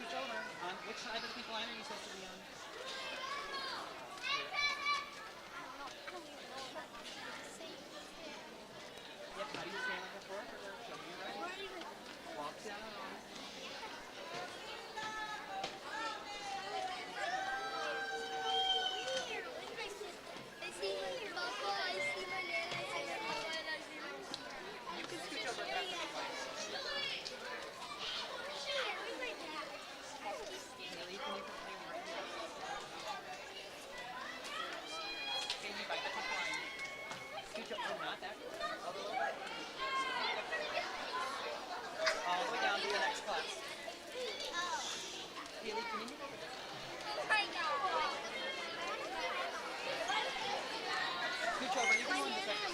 Scoot over. On which side of the pink line are you supposed to be on? Yep, how do you stand like before? Show me your right. Walk down. You can scooch over past the pink line. Really, can you put me right here? Can you bite the pink line? Scooch over, not that. A little bit. All the way down to the next class. Haley, can you move over there? Scooch over, you can go in the second.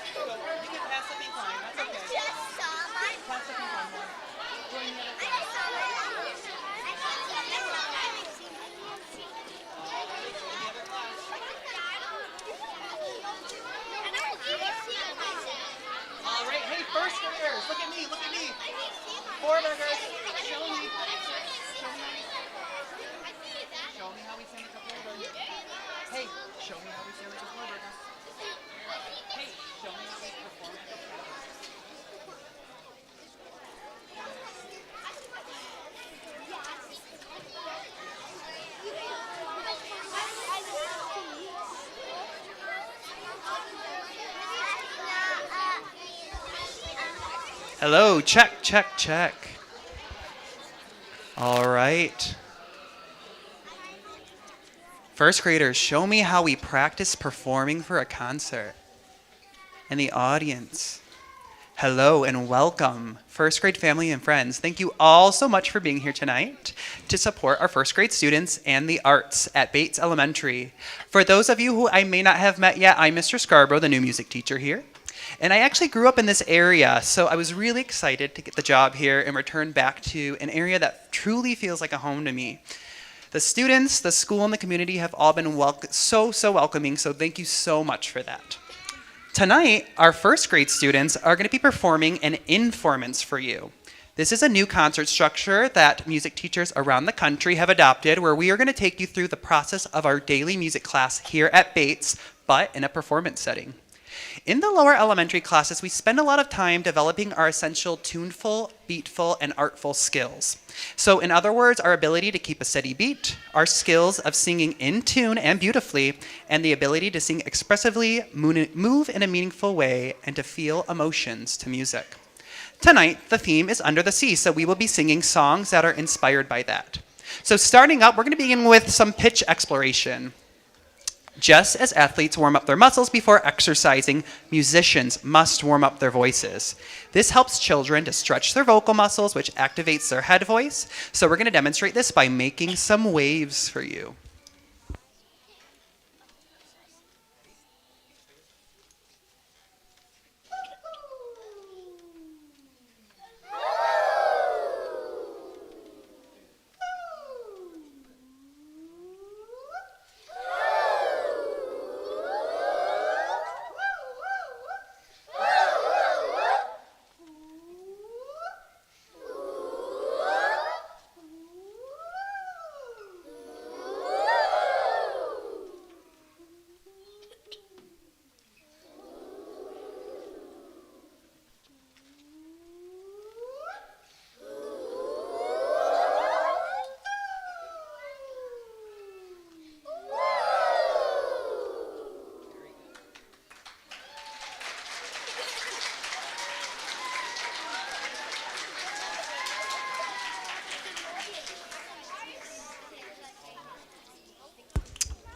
So, you can pass the pink line, that's okay. Pass the pink line more. Go in the other class. All right, hey, first graders, look at me, look at me. Four burgers, show me. Show me how we sing a couple of burgers. Hey, show me how we sing a couple of burgers. Hey, show me how we perform at the campus. Hello, check, check, check. All right. First graders, show me how we practice performing for a concert. And the audience, hello and welcome. First grade family and friends, thank you all so much for being here tonight to support our first grade students and the arts at Bates Elementary. For those of you who I may not have met yet, I'm Mr. Scarbrough, the new music teacher here. And I actually grew up in this area, so I was really excited to get the job here and return back to an area that truly feels like a home to me. The students, the school, and the community have all been so welcoming, so thank you so much for that. Tonight, our first grade students are going to be performing an Informants for you. This is a new concert structure that music teachers around the country have adopted, where we are going to take you through the process of our daily music class here at Bates, but in a performance setting. In the lower elementary classes, we spend a lot of time developing our essential tuneful, beatful, and artful skills. So in other words, our ability to keep a steady beat, our skills of singing in tune and beautifully, and the ability to sing expressively, move in a meaningful way, and to feel emotions to music. Tonight, the theme is Under the Sea, so we will be singing songs that are inspired by that. So starting up, we're going to begin with some pitch exploration. Just as athletes warm up their muscles before exercising, musicians must warm up their voices. This helps children to stretch their vocal muscles, which activates their head voice. So we're going to demonstrate this by making some waves for you.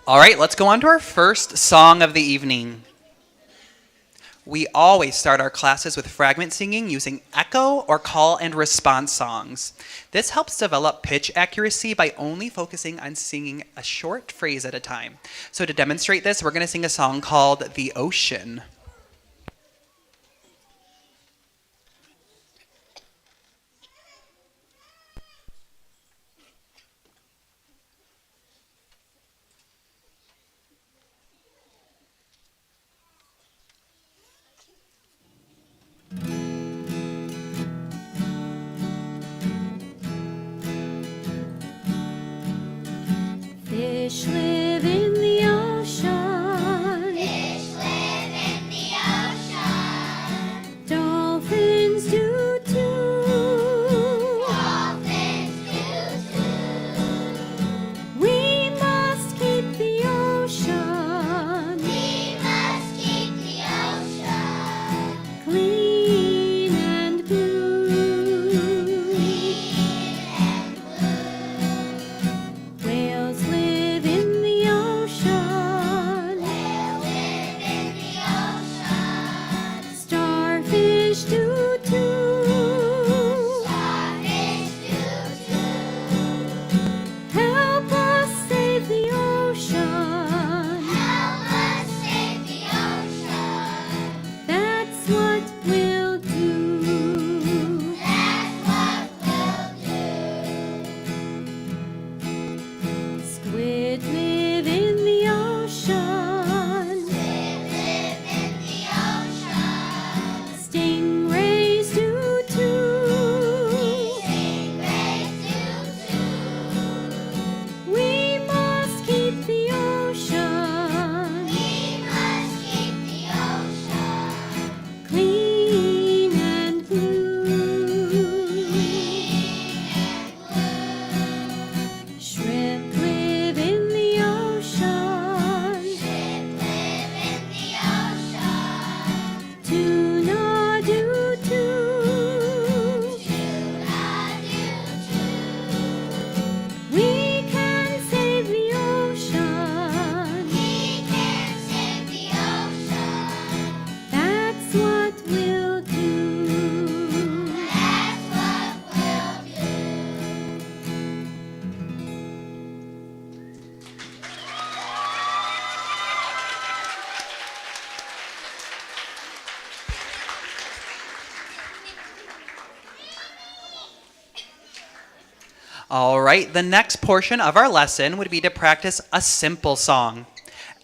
All right, let's go on to our first song of the evening. We always start our classes with fragment singing using echo or call and response songs. This helps develop pitch accuracy by only focusing on singing a short phrase at a time. So to demonstrate this, we're going to sing a song called The Ocean. All right, the next portion of our lesson would be to practice a simple song.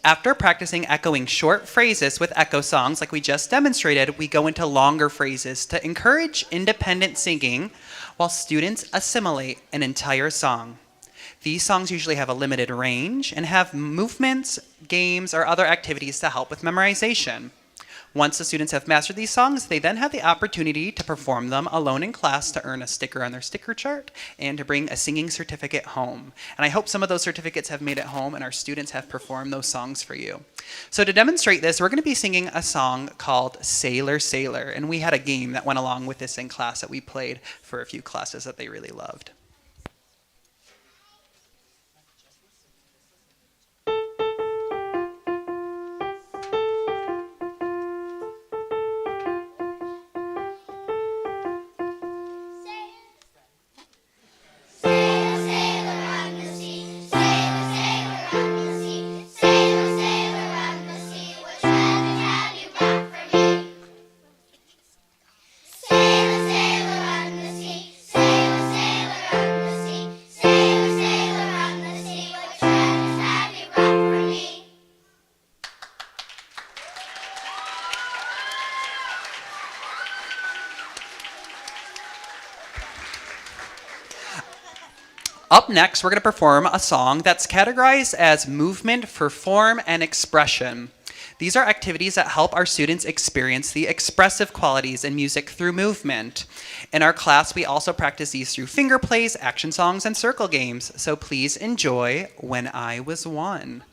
After practicing echoing short phrases with echo songs like we just demonstrated, we go into longer phrases to encourage independent singing while students assimilate an entire song. These songs usually have a limited range and have movements, games, or other activities to help with memorization. Once the students have mastered these songs, they then have the opportunity to perform them alone in class to earn a sticker on their sticker chart and to bring a singing certificate home. And I hope some of those certificates have made it home and our students have performed those songs for you. So to demonstrate this, we're going to be singing a song called Sailor, Sailor. And we had a game that went along with this in class that we played for a few classes that they really loved. Up next, we're going to perform a song that's categorized as movement for form and expression. These are activities that help our students experience the expressive qualities in music through movement. In our class, we also practice these through finger plays, action songs, and circle games. So please enjoy When I Was One.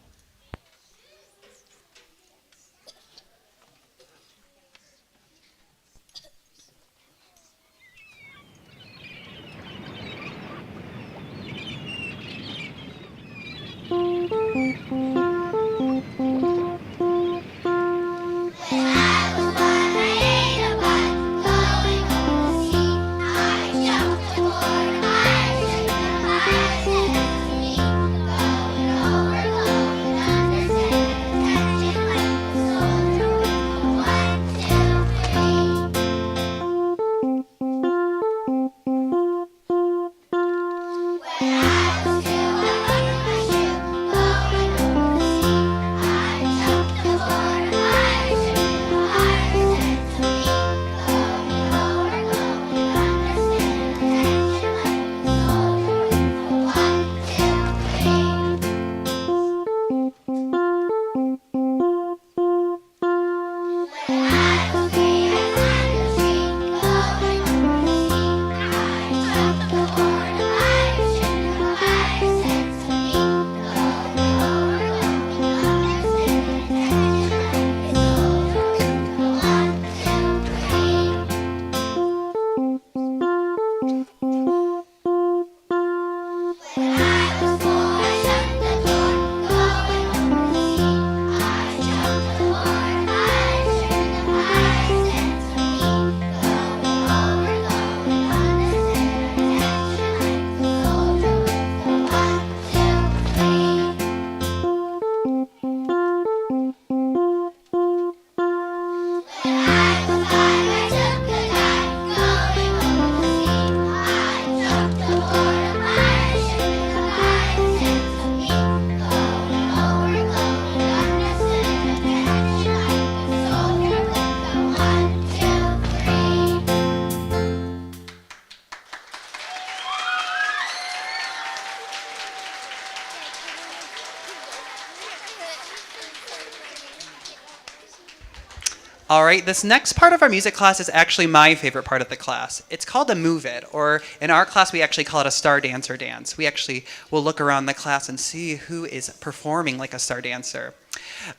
All right, this next part of our music class is actually my favorite part of the class. It's called a Move It, or in our class we actually call it a Star Dancer dance. We actually will look around the class and see who is performing like a star dancer.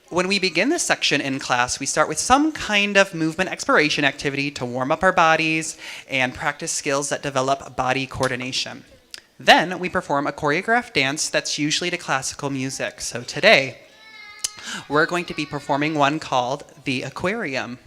When we begin this section in class, we start with some kind of movement exploration activity to warm up our bodies and practice skills that develop body coordination. Then we perform a choreographed dance that's usually to classical music. So today, we're going to be performing one called the Aquarium.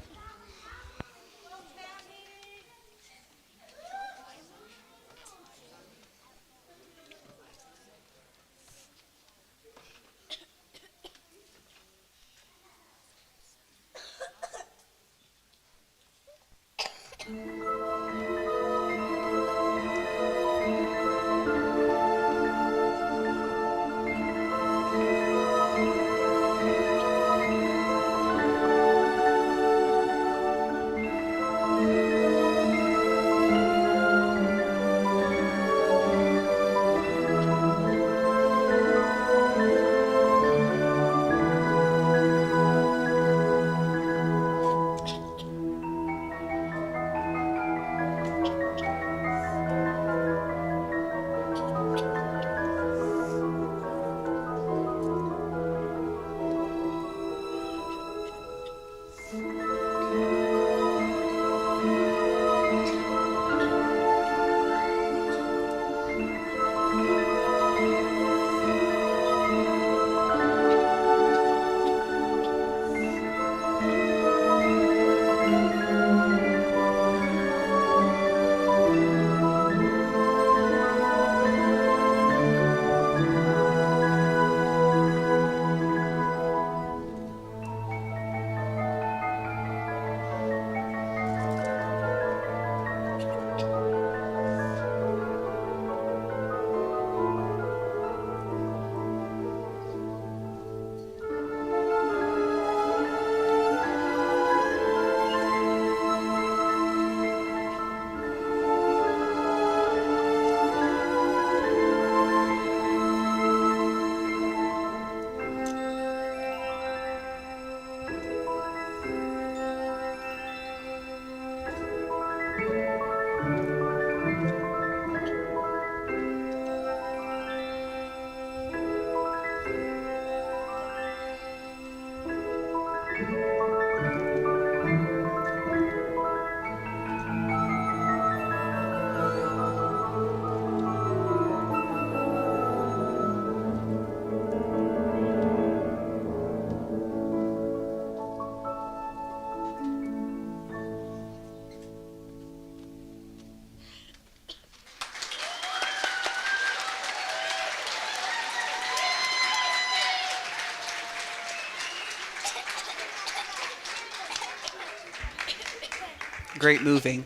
Great moving.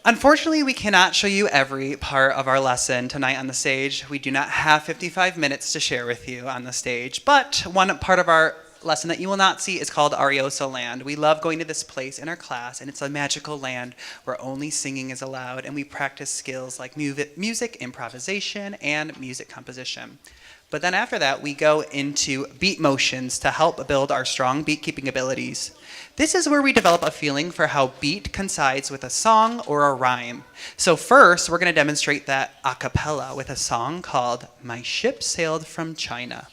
Unfortunately, we cannot show you every part of our lesson tonight on the stage. We do not have 55 minutes to share with you on the stage, but one part of our lesson that you will not see is called Arioso Land. We love going to this place in our class, and it's a magical land where only singing is allowed, and we practice skills like music improvisation and music composition. But then after that, we go into beat motions to help build our strong beat-keeping abilities. This is where we develop a feeling for how beat coincides with a song or a rhyme. So first, we're going to demonstrate that a cappella with a song called My Ship Sailed from China.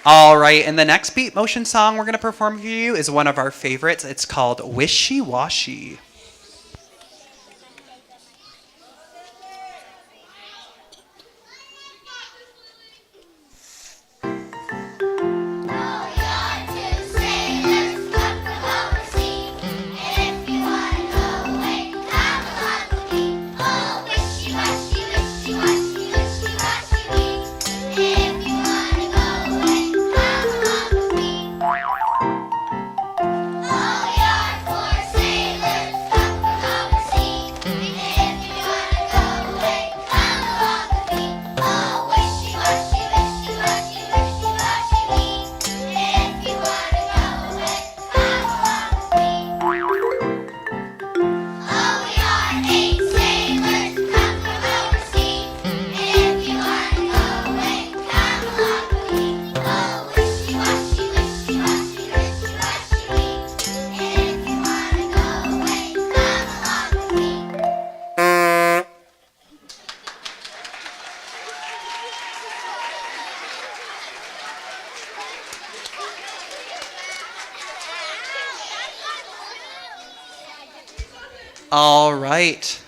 All right, and the next beat motion song we're going to perform for you is one of our favorites. It's called Wishy Washy. Oh, you're for sailors. All right.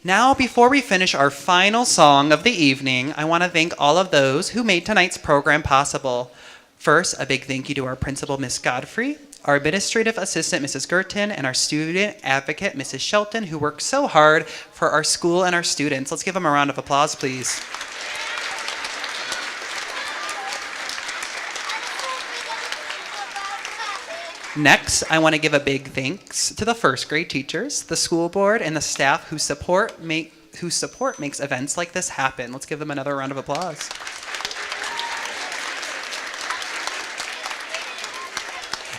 Now, before we finish our final song of the evening, I want to thank all of those who made tonight's program possible. First, a big thank you to our principal, Miss Godfrey, our administrative assistant, Mrs. Gerton, and our student advocate, Mrs. Shelton, who worked so hard for our school and our students. Let's give them a round of applause, please. Next, I want to give a big thanks to the first grade teachers, the school board, and the staff whose support makes events like this happen. Let's give them another round of applause.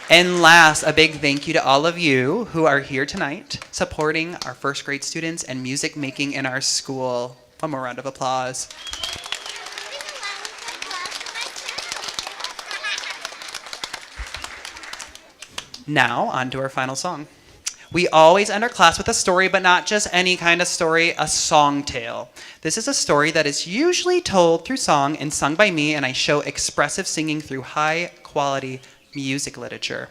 And last, a big thank you to all of you who are here tonight supporting our first grade students and music making in our school. One more round of applause. Now, on to our final song. We always end our class with a story, but not just any kind of story, a song tale. This is a story that is usually told through song and sung by me, and I show expressive singing through high-quality music literature.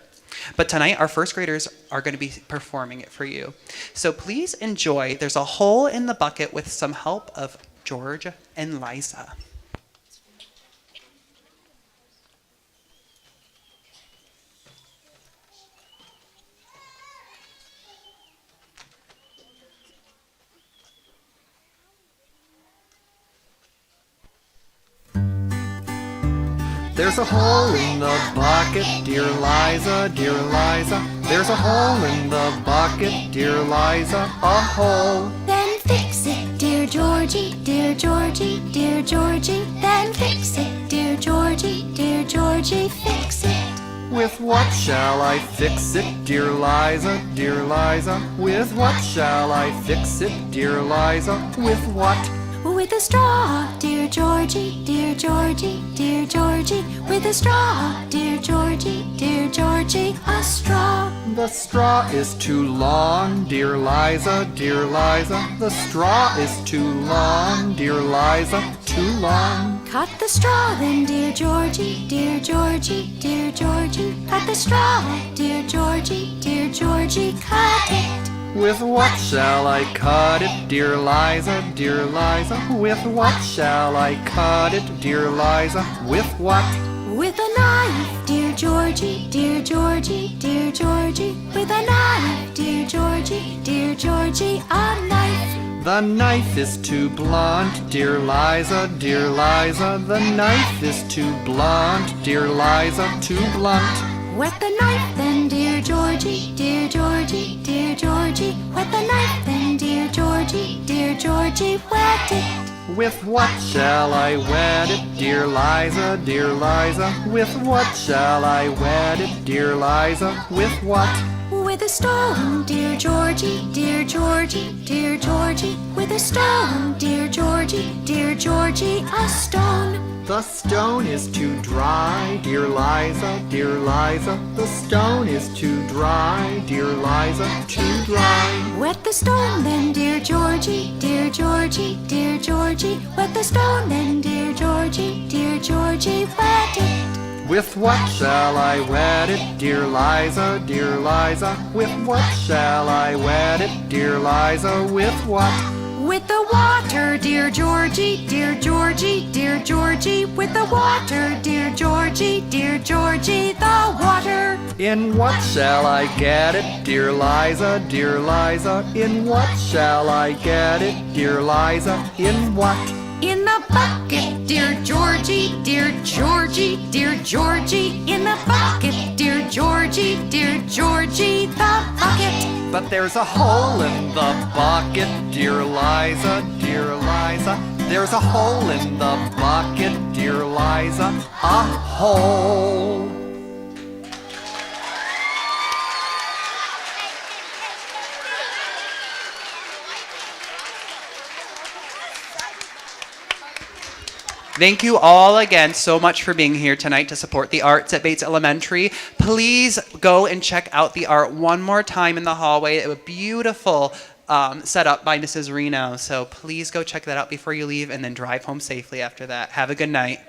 But tonight, our first graders are going to be performing it for you. So please enjoy There's a Hole in the Bucket with some help of George and Liza. There's a hole in the bucket, dear Liza, dear Liza. There's a hole in the bucket, dear Liza, a hole. Then fix it, dear Georgie, dear Georgie, dear Georgie. Then fix it, dear Georgie, fix it. With what shall I fix it, dear Liza, dear Liza? With what shall I fix it, dear Liza? With what? With a straw, dear Georgie, dear Georgie, dear Georgie. With a straw, dear Georgie, a straw. The straw is too long, dear Liza, dear Liza. The straw is too long, dear Liza, too long. Cut the straw then, dear Georgie, dear Georgie, dear Georgie. Cut the straw, dear Georgie, cut it. With what shall I cut it, dear Liza, dear Liza? With what shall I cut it, dear Liza? With what? With a knife, dear Georgie, dear Georgie, dear Georgie. With a knife, dear Georgie, a knife. The knife is too blunt, dear Liza, dear Liza. The knife is too blunt, dear Liza, too blunt. Wet the knife then, dear Georgie, dear Georgie, dear Georgie. Wet the knife then, dear Georgie, wet it. With what shall I wet it, dear Liza, dear Liza? With what shall I wet it, dear Liza? With what? With a stone, dear Georgie, dear Georgie, dear Georgie. With a stone, dear Georgie, a stone. The stone is too dry, dear Liza, dear Liza. The stone is too dry, dear Liza, too dry. Wet the stone then, dear Georgie, dear Georgie, dear Georgie. Wet the stone then, dear Georgie, wet it. With what shall I wet it, dear Liza, dear Liza? With what shall I wet it, dear Liza? With what? With the water, dear Georgie, dear Georgie, dear Georgie. With the water, dear Georgie, the water. In what shall I get it, dear Liza, dear Liza? In what shall I get it, dear Liza? In what? In the bucket, dear Georgie, dear Georgie, dear Georgie. In the bucket, dear Georgie, the bucket. But there's a hole in the bucket, dear Liza, dear Liza. There's a hole in the bucket, dear Liza, a hole. Thank you all again so much for being here tonight to support the arts at Bates Elementary. Please go and check out the art one more time in the hallway. It was beautiful set up by Mrs. Reno. So please go check that out before you leave and then drive home safely after that. Have a good night.